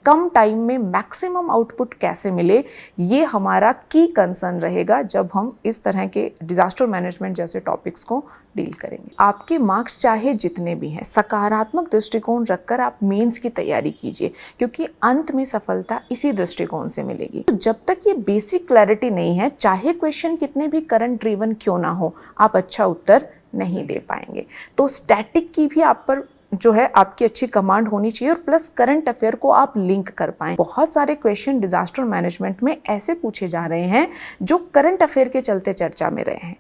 कम time में maximum output कैसे मिले, ये हमारा की कंसर्न रहेगा जब हम इस तरह के डिजास्टर मैनेजमेंट जैसे टॉपिक्स को डील करेंगे। आपके मार्क्स चाहे जितने भी हैं, सकारात्मक दृष्टिकोण रखकर आप मेंस की तैयारी कीजिए, क्योंकि अंत में सफलता इसी दृष्टिकोण से मिलेगी। तो जब तक ये बेसिक क्लैरिटी नहीं है, चाहे क्वेश्चन कितने भी करंट ड्रिवन क्यों ना हो, आप अच्छा उत्तर नहीं दे पाएंगे। तो स्टैटिक की भी आप पर जो है आपकी अच्छी कमांड होनी चाहिए और प्लस करंट अफेयर को आप लिंक कर पाएं। बहुत सारे क्वेश्चन डिजास्टर मैनेजमेंट में ऐसे पूछे जा रहे हैं जो करंट अफेयर के चलते चर्चा में रहे हैं।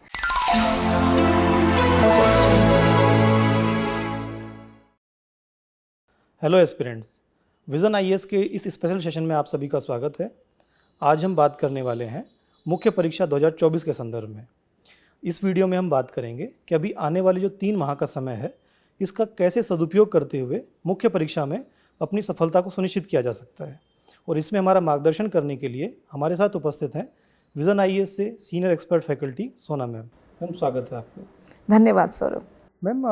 हेलो एस्पिरेंट्स, विजन आईएएस के इस स्पेशल सेशन में आप सभी का स्वागत है। आज हम बात करने वाले हैं मुख्य परीक्षा 2024 के संदर्भ में। इस वीडियो में हम बात करेंगे कि अभी आने वाले जो 3 माह का समय है, इसका कैसे सदुपयोग करते हुए मुख्य परीक्षा में अपनी सफलता को सुनिश्चित किया जा सकता है। और इसमें हमारा मार्गदर्शन करने के लिए हमारे साथ उपस्थित हैं विजन आईएएस से सीनियर एक्सपर्ट फैकल्टी सोना मैम। मैम, स्वागत है आपका। धन्यवाद सौरभ। मैम,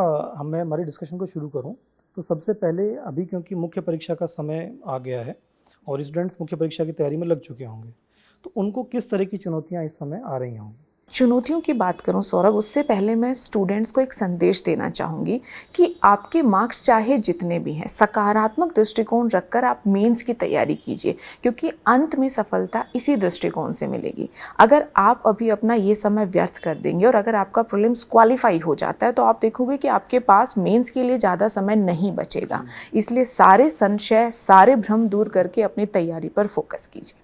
मैं हमारी डिस्कशन को शुरू करूं तो सबसे पहले अभी क्योंकि मुख्य परीक्षा का समय आ गया है और स्टूडेंट्स मुख्य परीक्षा की तैयारी में लग चुके होंगे, तो उनको किस तरह की चुनौतियां इस समय आ रही होंगी? चुनौतियों की बात करूं सौरभ, उससे पहले मैं स्टूडेंट्स को एक संदेश देना चाहूँगी कि आपके मार्क्स चाहे जितने भी हैं, सकारात्मक दृष्टिकोण रखकर आप मेंस की तैयारी कीजिए, क्योंकि अंत में सफलता इसी दृष्टिकोण से मिलेगी। अगर आप अभी अपना ये समय व्यर्थ कर देंगे और अगर आपका प्रीलिम्स क्वालिफाई हो जाता है तो आप देखोगे कि आपके पास मेंस के लिए ज़्यादा समय नहीं बचेगा। इसलिए सारे संशय, सारे भ्रम दूर करके अपनी तैयारी पर फोकस कीजिए।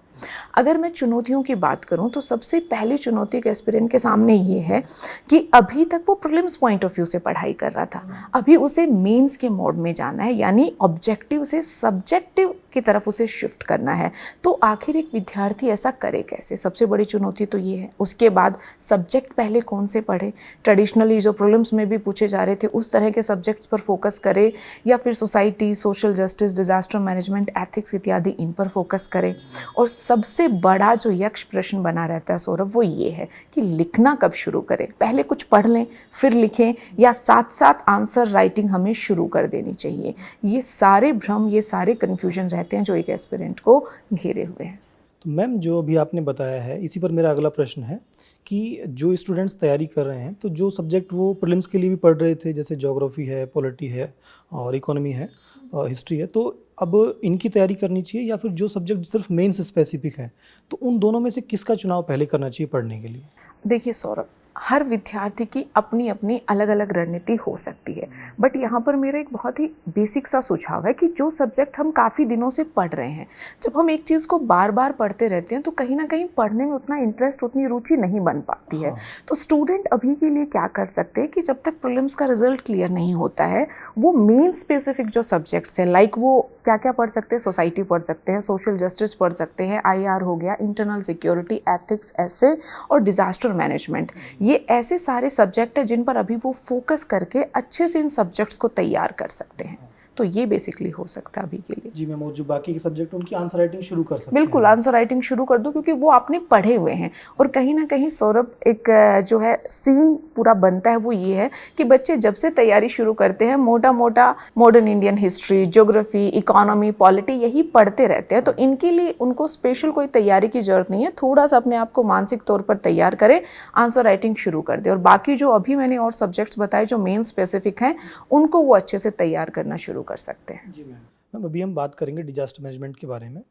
अगर मैं चुनौतियों की बात करूं तो सबसे पहली चुनौती एक एस्पिरेंट के सामने ये है कि अभी तक वो प्रीलिम्स पॉइंट ऑफ व्यू से पढ़ाई कर रहा था, अभी उसे मेंस के मोड में जाना है, यानी ऑब्जेक्टिव से सब्जेक्टिव की तरफ उसे शिफ्ट करना है। तो आखिर एक विद्यार्थी ऐसा करे कैसे? सबसे बड़ी चुनौती तो ये है। उसके बाद सब्जेक्ट पहले कौन से पढ़े? ट्रेडिशनली जो प्रीलिम्स में भी पूछे जा रहे थे उस तरह के सब्जेक्ट्स पर फोकस करे, या फिर society, social justice, disaster management, ethics इत्यादि इन पर फोकस करे? और सबसे बड़ा जो यक्ष प्रश्न बना रहता है सौरभ, वो ये है कि लिखना कब शुरू करें? पहले कुछ पढ़ लें फिर लिखें, या साथ साथ आंसर राइटिंग हमें शुरू कर देनी चाहिए? ये सारे भ्रम, ये सारे कन्फ्यूजन रहते हैं जो एक एस्पिरेंट को घेरे हुए हैं। तो मैम, जो अभी आपने बताया है, इसी पर मेरा अगला प्रश्न है कि जो स्टूडेंट्स तैयारी कर रहे हैं, तो जो सब्जेक्ट वो प्रीलिम्स के लिए भी पढ़ रहे थे, जैसे ज्योग्राफी है, पॉलिटी है और इकोनॉमी है, हिस्ट्री है, तो अब इनकी तैयारी करनी चाहिए या फिर जो सब्जेक्ट सिर्फ मेंस स्पेसिफिक है, तो उन दोनों में से किसका चुनाव पहले करना चाहिए पढ़ने के लिए? देखिए सौरभ, हर विद्यार्थी की अपनी अपनी अलग अलग रणनीति हो सकती है, बट यहाँ पर मेरा एक बहुत ही बेसिक सा सुझाव है कि जो सब्जेक्ट हम काफ़ी दिनों से पढ़ रहे हैं, जब हम एक चीज़ को बार बार पढ़ते रहते हैं तो कहीं ना कहीं पढ़ने में उतना इंटरेस्ट, उतनी रुचि नहीं बन पाती है। तो स्टूडेंट अभी के लिए क्या कर सकते हैं कि जब तक प्रीलिम्स का रिजल्ट क्लियर नहीं होता है, वो मेन स्पेसिफिक जो सब्जेक्ट्स हैं, लाइक वो क्या क्या पढ़ सकते हैं? सोसाइटी पढ़ सकते हैं, सोशल जस्टिस पढ़ सकते हैं, IR हो गया, इंटरनल सिक्योरिटी, एथिक्स, ऐसे और डिजास्टर मैनेजमेंट। ये ऐसे सारे सब्जेक्ट हैं जिन पर अभी वो फोकस करके अच्छे से इन सब्जेक्ट्स को तैयार कर सकते हैं। तो ये बेसिकली हो सकता है अभी के लिए। जी मैम, और जो बाकी के सब्जेक्ट उनकी आंसर राइटिंग शुरू कर सकते हैं? बिल्कुल, आंसर राइटिंग शुरू कर दो, क्योंकि वो आपने पढ़े हुए हैं। और कहीं ना कहीं सौरभ, एक जो है सीन पूरा बनता है वो ये है कि बच्चे जब से तैयारी शुरू करते हैं, मोटा मोटा modern Indian history, geography, economy, polity यही पढ़ते रहते हैं। तो इनके लिए उनको स्पेशल कोई तैयारी की जरूरत नहीं है। थोड़ा सा अपने आप को मानसिक तौर पर तैयार करें, आंसर राइटिंग शुरू कर दे, और बाकी जो अभी मैंने और सब्जेक्ट्स बताए जो मेन स्पेसिफिक हैं, उनको वो अच्छे से तैयार करना शुरू कर सकते हैं। जी मैम, अभी हम बात करेंगे डिजास्टर मैनेजमेंट के बारे में।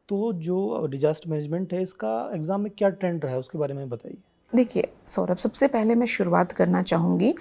तो जो डिजास्टर मैनेजमेंट है, इसका एग्जाम में क्या ट्रेंड रहा है उसके बारे में बताइए। देखिए सौरभ, सबसे पहले मैं शुरुआत करना चाहूँगी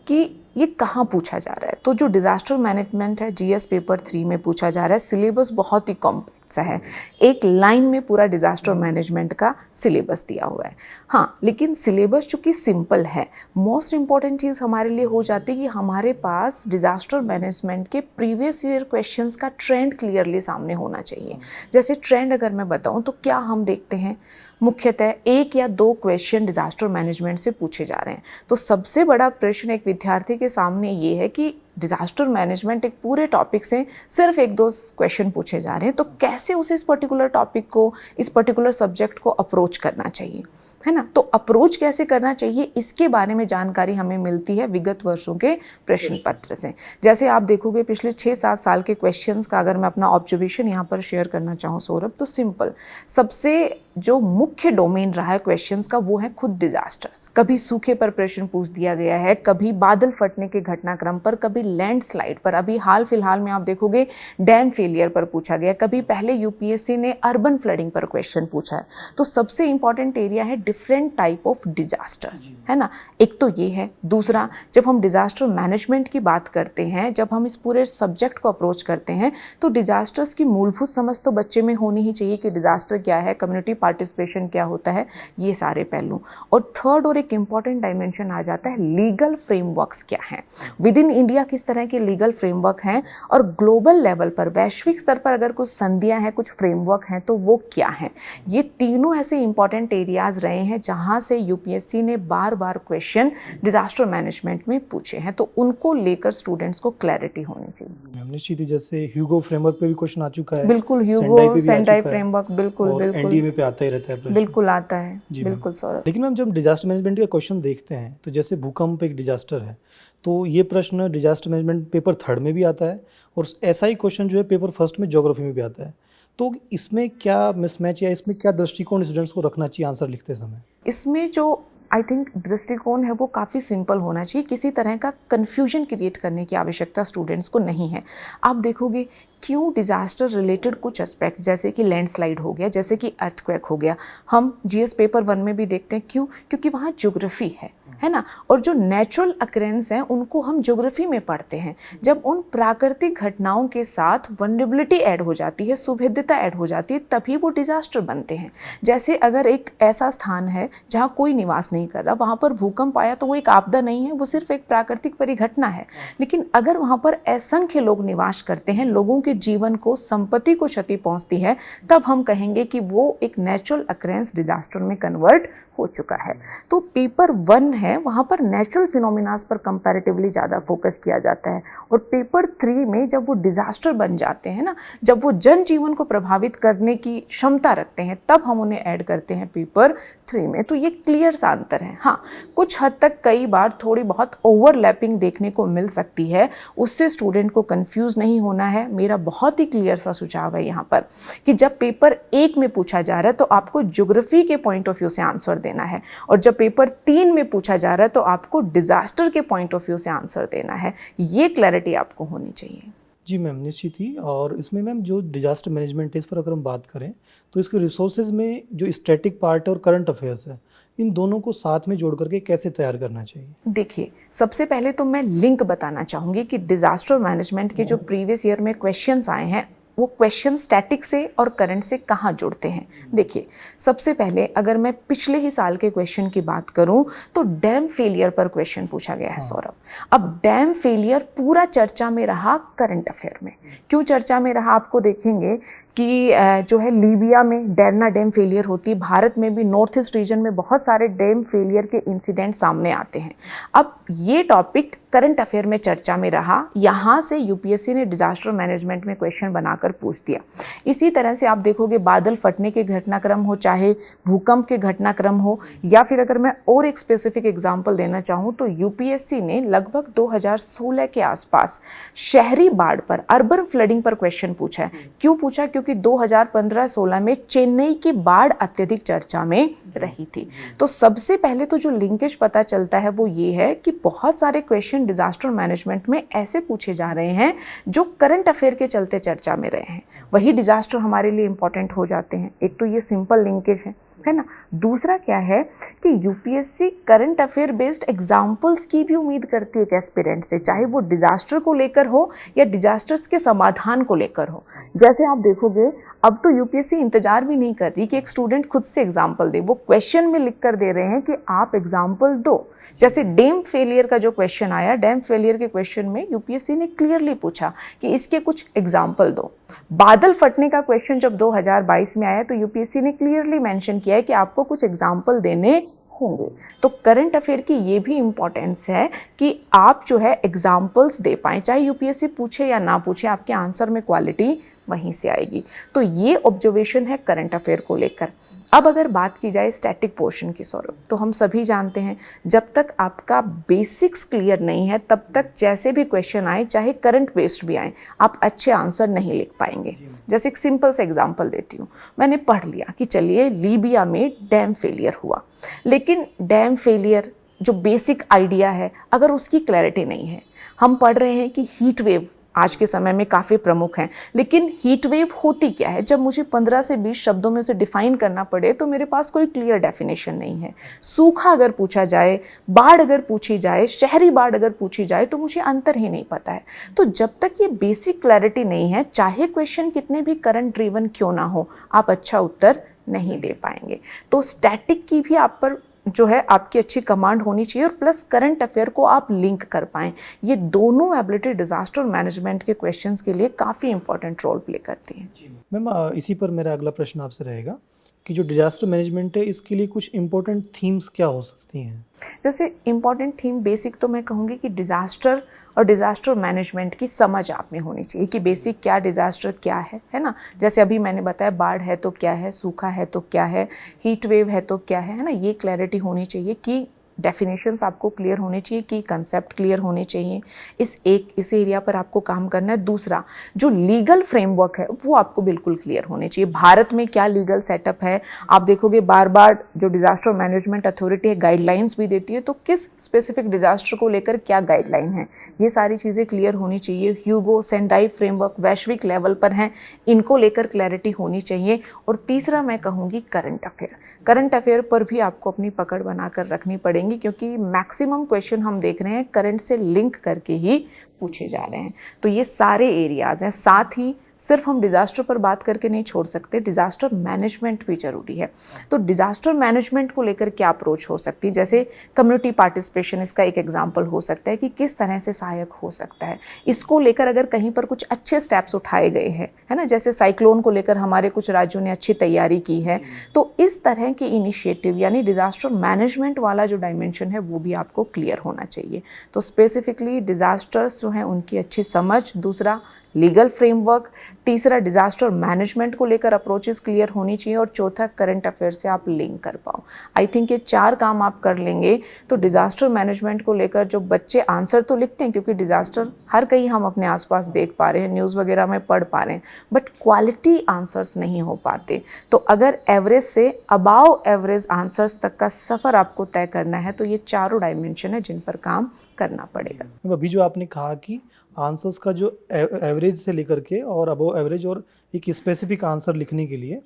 कि ये कहाँ पूछा जा रहा है। तो जो डिजास्टर मैनेजमेंट है, GS पेपर 3 में पूछा जा रहा है। सिलेबस बहुत ही कॉम्प्लेक्स है, एक लाइन में पूरा डिजास्टर मैनेजमेंट का सिलेबस दिया हुआ है। हाँ, लेकिन सिलेबस चूँकि सिंपल है, मोस्ट इम्पॉर्टेंट चीज़ हमारे लिए हो जाती है कि हमारे पास डिजास्टर मैनेजमेंट के प्रीवियस ईयर क्वेश्चंस का ट्रेंड क्लियरली सामने होना चाहिए। जैसे ट्रेंड अगर मैं बताऊँ तो क्या हम देखते हैं, मुख्यतः 1 या 2 क्वेश्चन डिजास्टर मैनेजमेंट से पूछे जा रहे हैं। तो सबसे बड़ा प्रश्न एक विद्यार्थी के सामने ये है कि डिजास्टर मैनेजमेंट एक पूरे टॉपिक से सिर्फ एक दो क्वेश्चन पूछे जा रहे हैं, तो कैसे उसे इस पर्टिकुलर टॉपिक को, इस पर्टिकुलर सब्जेक्ट को अप्रोच करना चाहिए, है ना। तो अप्रोच कैसे करना चाहिए इसके बारे में जानकारी हमें मिलती है विगत वर्षों के प्रश्न पत्र से। जैसे आप देखोगे पिछले 6-7 साल के क्वेश्चंस का अगर मैं अपना ऑब्जर्वेशन यहाँ पर शेयर करना चाहूँ सौरभ, तो सिंपल, सबसे जो मुख्य डोमेन रहा है क्वेश्चंस का वो है खुद डिजास्टर्स। कभी सूखे पर प्रश्न पूछ दिया गया है, कभी बादल फटने के घटनाक्रम पर, कभी लैंडस्लाइड पर, अभी हाल फिलहाल में आप देखोगे डैम फेलियर पर पूछा गया, कभी पहले यूपीएससी ने अर्बन फ्लडिंग पर क्वेश्चन पूछा है। तो सबसे इंपॉर्टेंट एरिया है डिफरेंट टाइप ऑफ डिजास्टर्स, है ना। एक तो ये है। दूसरा, जब हम डिजास्टर मैनेजमेंट की बात करते हैं, जब हम इस पूरे सब्जेक्ट को अप्रोच करते हैं, तो डिजास्टर्स की मूलभूत समझ तो बच्चे में होनी ही चाहिए कि डिजास्टर क्या है, कम्युनिटी पार्टिसिपेशन क्या होता है, ये सारे पहलू। और थर्ड और एक इंपॉर्टेंट डायमेंशन आ जाता है लीगल फ्रेमवर्क्स क्या हैं, विद इन इंडिया किस तरह के लीगल फ्रेमवर्क हैं, और ग्लोबल लेवल पर, वैश्विक स्तर पर अगर कुछ संधियां हैं, कुछ फ्रेमवर्क हैं, तो वो क्या हैं। ये तीनों ऐसे इंपॉर्टेंट एरियाज रहे हैं जहां से यूपीएससी ने बार बार क्वेश्चन डिजास्टर मैनेजमेंट में पूछे हैं, तो उनको लेकर स्टूडेंट्स को क्लैरिटी होनी चाहिए। निश्चित ही, जैसे ह्यूगो फ्रेमवर्क पे भी क्वेश्चन आ चुका है, बिल्कुल, ह्यूगो सेंटाई फ्रेमवर्क, बिल्कुल बिल्कुल एनडीए में पे आता ही रहता है प्रश्न। बिल्कुल आता है, बिल्कुल सौरभ। लेकिन मैम जब डिजास्टर मैनेजमेंट का क्वेश्चन देखते हैं, तो जैसे भूकंप एक डिजास्टर है, तो ये प्रश्न डिजास्टर मैनेजमेंट पेपर 3 में भी आता है, और ऐसा ही क्वेश्चन जो है पेपर 1 में ज्योग्राफी में भी आता है। तो इसमें क्या मिसमैच या इसमें क्या दृष्टिकोण स्टूडेंट्स को रखना चाहिए आंसर लिखते समय? इसमें जो आई थिंक दृष्टिकोण है वो काफ़ी सिंपल होना चाहिए, किसी तरह का कन्फ्यूजन क्रिएट करने की आवश्यकता स्टूडेंट्स को नहीं है। आप देखोगे क्यों डिज़ास्टर रिलेटेड कुछ एस्पेक्ट, जैसे कि लैंडस्लाइड हो गया, जैसे कि अर्थक्वेक हो गया, हम जीएस पेपर 1 में भी देखते हैं। क्यों? क्योंकि वहाँ ज्योग्राफी है ना, और जो नेचुरल अकरेंस हैं उनको हम ज्योग्राफी में पढ़ते हैं। जब उन प्राकृतिक घटनाओं के साथ वनरेबिलिटी ऐड हो जाती है, सुभेद्यता ऐड हो जाती है, तभी वो डिज़ास्टर बनते हैं। जैसे अगर एक ऐसा स्थान है जहाँ कोई निवास नहीं कर रहा, वहाँ पर भूकंप आया तो वो एक आपदा नहीं है, वो सिर्फ एक प्राकृतिक परिघटना है। लेकिन अगर वहाँ पर असंख्य लोग निवास करते हैं, लोगों के जीवन को, संपत्ति को क्षति पहुँचती है, तब हम कहेंगे कि वो एक नेचुरल अकरेंस डिज़ास्टर में कन्वर्ट हो चुका है। तो पेपर 1 है, वहाँ पर नेचुरल फिनोमिनास पर कंपैरेटिवली ज़्यादा फोकस किया जाता है, और पेपर 3 में जब वो डिज़ास्टर बन जाते हैं ना, जब वो जनजीवन को प्रभावित करने की क्षमता रखते हैं, तब हम उन्हें ऐड करते हैं पेपर 3 में। तो ये क्लियर सा अंतर है। हाँ, कुछ हद तक कई बार थोड़ी बहुत ओवरलैपिंग देखने को मिल सकती है, उससे स्टूडेंट को कंफ्यूज नहीं होना है। मेरा बहुत ही क्लियर सा सुझाव है यहाँ पर कि जब पेपर 1 में पूछा जा रहा है तो आपको ज्योग्राफी के पॉइंट ऑफ व्यू से आंसर देना है, और जब पेपर 3 में पूछा जा रहा है तो आपको डिजास्टर के पॉइंट ऑफ व्यू से आंसर देना है। ये क्लैरिटी आपको होनी चाहिए। जी मैम, निश्चित ही। और इसमें मैम जो डिजास्टर मैनेजमेंट है, इस पर अगर हम बात करें तो इसके रिसोर्सेज में जो स्टैटिक पार्ट है और करंट अफेयर्स है, इन दोनों को साथ में जोड़ करके कैसे तैयार करना चाहिए? देखिए, सबसे पहले तो मैं लिंक बताना चाहूँगी कि डिजास्टर मैनेजमेंट के जो प्रीवियस ईयर में क्वेश्चंस आए हैं, वो क्वेश्चन स्टैटिक से और करंट से कहाँ जुड़ते हैं। देखिए, सबसे पहले अगर मैं पिछले ही साल के क्वेश्चन की बात करूं तो डैम फेलियर पर क्वेश्चन पूछा गया है सौरभ। अब डैम फेलियर पूरा चर्चा में रहा करंट अफेयर में। क्यों चर्चा में रहा, आपको देखेंगे कि जो है लीबिया में डैरना डैम फेलियर होती है, भारत में भी नॉर्थ ईस्ट रीजन में बहुत सारे डैम फेलियर के इंसिडेंट सामने आते हैं। अब ये टॉपिक करंट अफेयर में चर्चा में रहा, यहाँ से यूपीएससी ने डिजास्टर मैनेजमेंट में क्वेश्चन बनाकर पूछ दिया। इसी तरह से आप देखोगे बादल फटने के घटनाक्रम हो, चाहे भूकंप के घटनाक्रम हो, या फिर अगर मैं और एक स्पेसिफिक एग्जांपल देना चाहूँ तो यूपीएससी ने लगभग 2016 के आसपास शहरी बाढ़ पर, अर्बन फ्लडिंग पर क्वेश्चन पूछा है। क्यों पूछा? क्योंकि 2015-16 में चेन्नई की बाढ़ अत्यधिक चर्चा में रही थी। तो सबसे पहले तो जो लिंकेज पता चलता है वो ये है कि बहुत सारे क्वेश्चन डिजास्टर मैनेजमेंट में ऐसे पूछे जा रहे हैं जो करंट अफेयर के चलते चर्चा में रहे हैं, वही डिजास्टर हमारे लिए इंपॉर्टेंट हो जाते हैं। एक तो ये सिंपल लिंकेज है ना। दूसरा क्या है कि UPSC current affair based examples की भी उम्मीद करती है एक एस्पिरेंट से, चाहे वो डिजास्टर को लेकर हो या डिजास्टर्स के समाधान को लेकर हो। जैसे आप देखोगे अब तो यूपीएससी इंतजार भी नहीं कर रही कि एक स्टूडेंट खुद से एग्जाम्पल दे, वो क्वेश्चन में लिख कर दे रहे हैं कि आप एग्जाम्पल दो। जैसे डैम फेलियर का जो क्वेश्चन आया, डैम फेलियर के क्वेश्चन में यूपीएससी ने क्लियरली पूछा कि इसके कुछ एग्जाम्पल दो। बादल फटने का क्वेश्चन जब 2022 में आया तो यूपीएससी ने क्लियरली मेंशन किया है कि आपको कुछ एग्जाम्पल देने होंगे। तो करंट अफेयर की ये भी इम्पोर्टेंस है कि आप जो है एग्जाम्पल्स दे पाएँ, चाहे यूपीएससी पूछे या ना पूछे, आपके आंसर में क्वालिटी वहीं से आएगी। तो ये ऑब्जर्वेशन है करंट अफेयर को लेकर। अब अगर बात की जाए स्टैटिक पोर्शन की सौरभ, तो हम सभी जानते हैं जब तक आपका बेसिक्स क्लियर नहीं है तब तक जैसे भी क्वेश्चन आए, चाहे करंट बेस्ड भी आए, आप अच्छे आंसर नहीं लिख पाएंगे। जैसे एक सिंपल से एग्जांपल देती हूँ, मैंने पढ़ लिया कि चलिए लीबिया में डैम फेलियर हुआ, लेकिन डैम फेलियर जो बेसिक आइडिया है अगर उसकी क्लैरिटी नहीं है, हम पढ़ रहे हैं कि हीट वेव आज के समय में काफ़ी प्रमुख हैं, लेकिन हीट वेव होती क्या है, जब मुझे 15 से 20 शब्दों में उसे डिफाइन करना पड़े तो मेरे पास कोई क्लियर डेफिनेशन नहीं है। सूखा अगर पूछा जाए, बाढ़ अगर पूछी जाए, शहरी बाढ़ अगर पूछी जाए, तो मुझे अंतर ही नहीं पता है। तो जब तक ये बेसिक क्लैरिटी नहीं है, चाहे क्वेश्चन कितने भी करंट ड्रिवन क्यों ना हो, आप अच्छा उत्तर नहीं दे पाएंगे। तो स्टैटिक की भी आप पर जो है आपकी अच्छी कमांड होनी चाहिए, और प्लस करंट अफेयर को आप लिंक कर पाएँ। ये दोनों एबिलिटी डिजास्टर मैनेजमेंट के क्वेश्चंस के लिए काफ़ी इंपॉर्टेंट रोल प्ले करती हैं। मैम इसी पर मेरा अगला प्रश्न आपसे रहेगा कि जो डिजास्टर मैनेजमेंट है इसके लिए कुछ इंपॉर्टेंट थीम्स क्या हो सकती हैं? जैसे इम्पॉर्टेंट थीम बेसिक तो मैं कहूँगी कि डिज़ास्टर और डिज़ास्टर मैनेजमेंट की समझ आप में होनी चाहिए कि बेसिक क्या डिज़ास्टर क्या है ना। जैसे अभी मैंने बताया बाढ़ है तो क्या है, सूखा है तो क्या है, हीट वेव है तो क्या है ना। ये क्लैरिटी होनी चाहिए कि डेफिनेशंस आपको क्लियर होने चाहिए, कि कंसेप्ट क्लियर होने चाहिए। इस एरिया पर आपको काम करना है। दूसरा, जो लीगल फ्रेमवर्क है वो आपको बिल्कुल क्लियर होने चाहिए। भारत में क्या लीगल सेटअप है, आप देखोगे बार बार जो डिजास्टर मैनेजमेंट अथॉरिटी है गाइडलाइंस भी देती है, तो किस स्पेसिफिक डिजास्टर को लेकर क्या गाइडलाइन है, ये सारी चीज़ें क्लियर होनी चाहिए। ह्यूगो सेंडाई फ्रेमवर्क वैश्विक लेवल पर हैं, इनको लेकर क्लैरिटी होनी चाहिए। और तीसरा मैं कहूँगी करंट अफेयर पर भी आपको अपनी पकड़ बनाकर रखनी पड़ेगी, क्योंकि मैक्सिमम क्वेश्चन हम देख रहे हैं करंट से लिंक करके ही पूछे जा रहे हैं। तो ये सारे एरियाज हैं। साथ ही सिर्फ हम डिज़ास्टर पर बात करके नहीं छोड़ सकते, डिज़ास्टर मैनेजमेंट भी ज़रूरी है। तो डिज़ास्टर मैनेजमेंट को लेकर क्या अप्रोच हो सकती है, जैसे कम्युनिटी पार्टिसिपेशन इसका एक एग्जांपल हो सकता है कि किस तरह से सहायक हो सकता है। इसको लेकर अगर कहीं पर कुछ अच्छे स्टेप्स उठाए गए हैं, है ना, जैसे साइक्लोन को लेकर हमारे कुछ राज्यों ने अच्छी तैयारी की है, तो इस तरह के इनिशिएटिव यानी डिज़ास्टर मैनेजमेंट वाला जो डायमेंशन है वो भी आपको क्लियर होना चाहिए। तो स्पेसिफिकली डिज़ास्टर्स जो हैं उनकी अच्छी समझ, दूसरा लीगल फ्रेमवर्क, तीसरा डिजास्टर मैनेजमेंट को लेकर अप्रोचेस क्लियर होनी चाहिए, और चौथा करंट अफेयर से आप लिंक कर पाओ। आई थिंक ये 4 काम आप कर लेंगे तो डिजास्टर मैनेजमेंट को लेकर जो बच्चे आंसर तो लिखते हैं, क्योंकि डिजास्टर हर कहीं हम अपने आसपास देख पा रहे हैं, न्यूज़ वगैरह में पढ़ पा रहे हैं, बट क्वालिटी आंसर्स नहीं हो पाते। तो अगर एवरेज से अबाव एवरेज आंसर्स तक का सफ़र आपको तय करना है तो ये चारों डायमेंशन है जिन पर काम करना पड़ेगा। अभी जो आपने कहा कि आंसर्स का जो एवरेज से लेकर के और अबव एवरेज और एक स्पेसिफिक आंसर लिखने के लिए,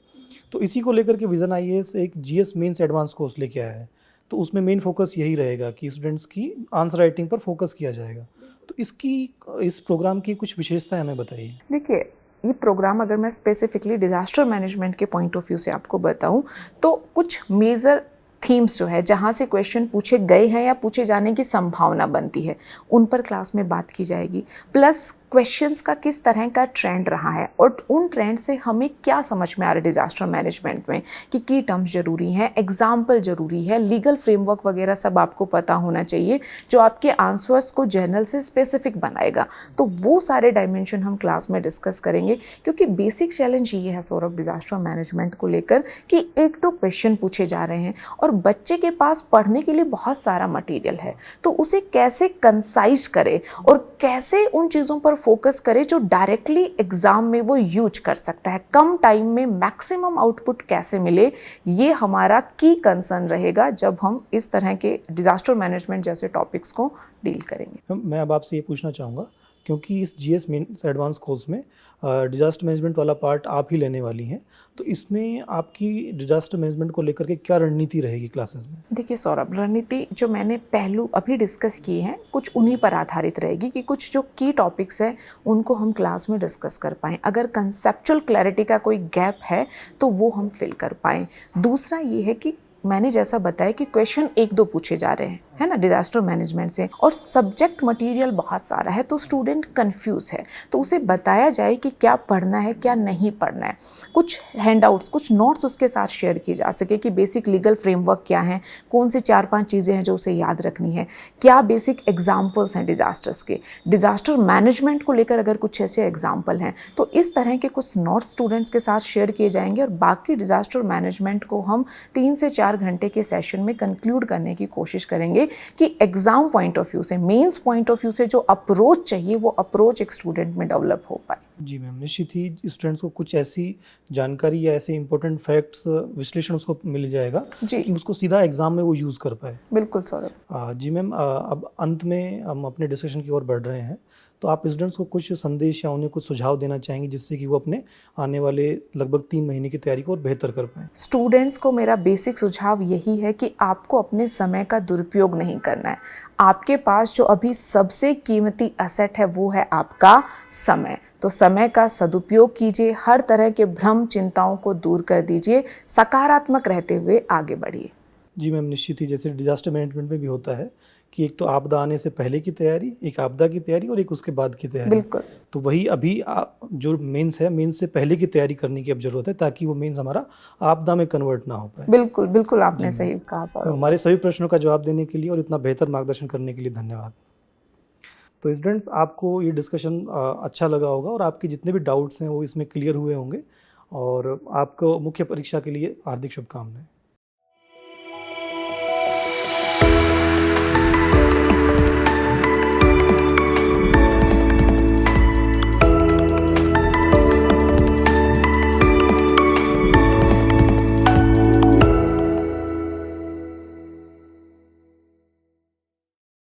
तो इसी को लेकर के विज़न आईएएस एक जीएस मेंस एडवांस कोर्स लेके आया है। तो उसमें मेन फोकस यही रहेगा कि स्टूडेंट्स की आंसर राइटिंग पर फोकस किया जाएगा। तो इस प्रोग्राम की कुछ विशेषताएं हमें बताइए। देखिए, ये प्रोग्राम अगर मैं स्पेसिफिकली डिज़ास्टर मैनेजमेंट के पॉइंट ऑफ व्यू से आपको बताऊं तो कुछ मेजर थीम्स जो है जहाँ से क्वेश्चन पूछे गए हैं या पूछे जाने की संभावना बनती है उन पर क्लास में बात की जाएगी। प्लस क्वेश्चंस का किस तरह का ट्रेंड रहा है और उन ट्रेंड से हमें क्या समझ में आ रहा है डिजास्टर मैनेजमेंट में, कि की टर्म्स जरूरी हैं, एग्जाम्पल जरूरी है, लीगल फ्रेमवर्क वगैरह सब आपको पता होना चाहिए जो आपके आंसर्स को जर्नल से स्पेसिफिक बनाएगा। तो वो सारे डायमेंशन हम क्लास में डिस्कस करेंगे, क्योंकि बेसिक चैलेंज ये है सौरभ डिजास्टर मैनेजमेंट को लेकर कि एक तो क्वेश्चन पूछे जा रहे हैं और बच्चे के पास पढ़ने के लिए बहुत सारा मटेरियल है, तो उसे कैसे कंसाइज करे और कैसे उन चीज़ों पर फोकस करे जो डायरेक्टली एग्जाम में वो यूज कर सकता है, कम टाइम में मैक्सिमम आउटपुट कैसे मिले, ये हमारा की कंसर्न रहेगा जब हम इस तरह के डिजास्टर मैनेजमेंट जैसे टॉपिक्स को डील करेंगे। मैं अब आपसे ये पूछना चाहूँगा, क्योंकि इस जीएस मेंस एडवांस कोर्स में डिजास्टर मैनेजमेंट वाला पार्ट आप ही लेने वाली हैं, तो इसमें आपकी डिजास्टर मैनेजमेंट को लेकर के क्या रणनीति रहेगी क्लासेस में? देखिए सौरभ, रणनीति जो मैंने पहलू अभी डिस्कस की है कुछ उन्हीं पर आधारित रहेगी कि कुछ जो की टॉपिक्स हैं उनको हम क्लास में डिस्कस कर पाएँ। अगर कंसेप्चुअल क्लैरिटी का कोई गैप है तो वो हम फिल कर पाएँ। दूसरा ये है कि मैंने जैसा बताया कि क्वेश्चन 1-2 पूछे जा रहे हैं, है ना, डिजास्टर मैनेजमेंट से, और सब्जेक्ट मटेरियल बहुत सारा है, तो स्टूडेंट कंफ्यूज है। तो उसे बताया जाए कि क्या पढ़ना है क्या नहीं पढ़ना है, कुछ हैंडआउट्स, कुछ नोट्स उसके साथ शेयर किए जा सके कि बेसिक लीगल फ्रेमवर्क क्या है, कौन सी 4-5 चीज़ें हैं जो उसे याद रखनी है, क्या बेसिक एग्जाम्पल्स हैं डिजास्टर्स के, डिजास्टर मैनेजमेंट को लेकर अगर कुछ ऐसे एग्जाम्पल हैं तो इस तरह के कुछ नोट्स स्टूडेंट्स के साथ शेयर किए जाएंगे। और बाकी डिजास्टर मैनेजमेंट को हम 3 से 4 घंटे के सेशन में कंक्लूड करने की कोशिश करेंगे कि एग्जाम पॉइंट ऑफ व्यू से, मेंस पॉइंट ऑफ व्यू से जो अप्रोच चाहिए वो अप्रोच एक स्टूडेंट में डेवलप हो पाए। जी मैम, निश्चित ही स्टूडेंट्स को कुछ ऐसी जानकारी या ऐसे इंपॉर्टेंट फैक्ट्स, विश्लेषण उसको मिल जाएगा जी। कि उसको सीधा एग्जाम में वो यूज़ कर पाए। बिल्कुल सौरभ। जी मैम, अब अंत में हम अपने डिस्कशन की ओर बढ़ रहे हैं, तो आप स्टूडेंट्स को कुछ संदेश या उन्हें कुछ सुझाव देना चाहेंगे जिससे कि वो अपने आने वाले लगभग 3 महीने की तैयारी को और बेहतर कर पाएँ। स्टूडेंट्स को मेरा बेसिक सुझाव यही है कि आपको अपने समय का दुरुपयोग नहीं करना है। आपके पास जो अभी सबसे कीमती एसेट है वो है आपका समय। तो समय का सदुपयोग कीजिए, हर तरह के भ्रम चिंताओं को दूर कर दीजिए, सकारात्मक रहते हुए आगे बढ़िए। जी मैम, निश्चित ही जैसे डिजास्टर मैनेजमेंट में भी होता है कि एक तो आपदा आने से पहले की तैयारी, एक आपदा की तैयारी और एक उसके बाद की तैयारी। बिल्कुल। तो वही अभी जो मेंस है, मेंस से पहले की तैयारी करने की अब जरूरत है ताकि वो मेंस हमारा आपदा में कन्वर्ट ना हो पाए। बिल्कुल बिल्कुल, आपने सही कहा तो सौरभ। हमारे सभी प्रश्नों का जवाब देने के लिए और इतना बेहतर मार्गदर्शन करने के लिए धन्यवाद। तो स्टूडेंट्स, आपको ये डिस्कशन अच्छा लगा होगा और आपके जितने भी डाउट्स हैं वो इसमें क्लियर हुए होंगे, और आपको मुख्य परीक्षा के लिए हार्दिक शुभकामनाएं।